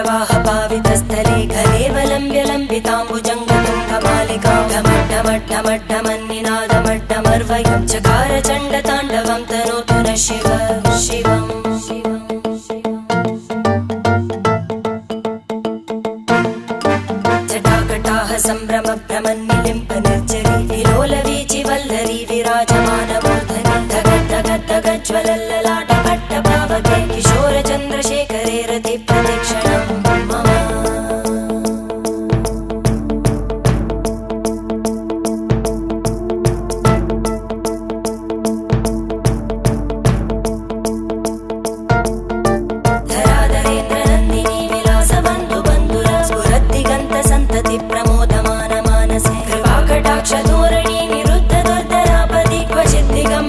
जटाटवीगलज्जलप्रवाहपावितस्थले घलेवलम्ब्य लम्बिताम्बुजङ्गतुङ्गमालिकां ढमड्ढमड्ढमड्ढमन्निनादमड्ढमर्वयं चकार चण्डताण्डवं तनोतु नः शिव शिवम् जटाकटाह सम्भ्रमभ्रमन्निलिम्प निर्जरी विलोलवीचिवल्लरी विराजमानमूर्धनि धगद्धगद्धगज्ज्वलल्ल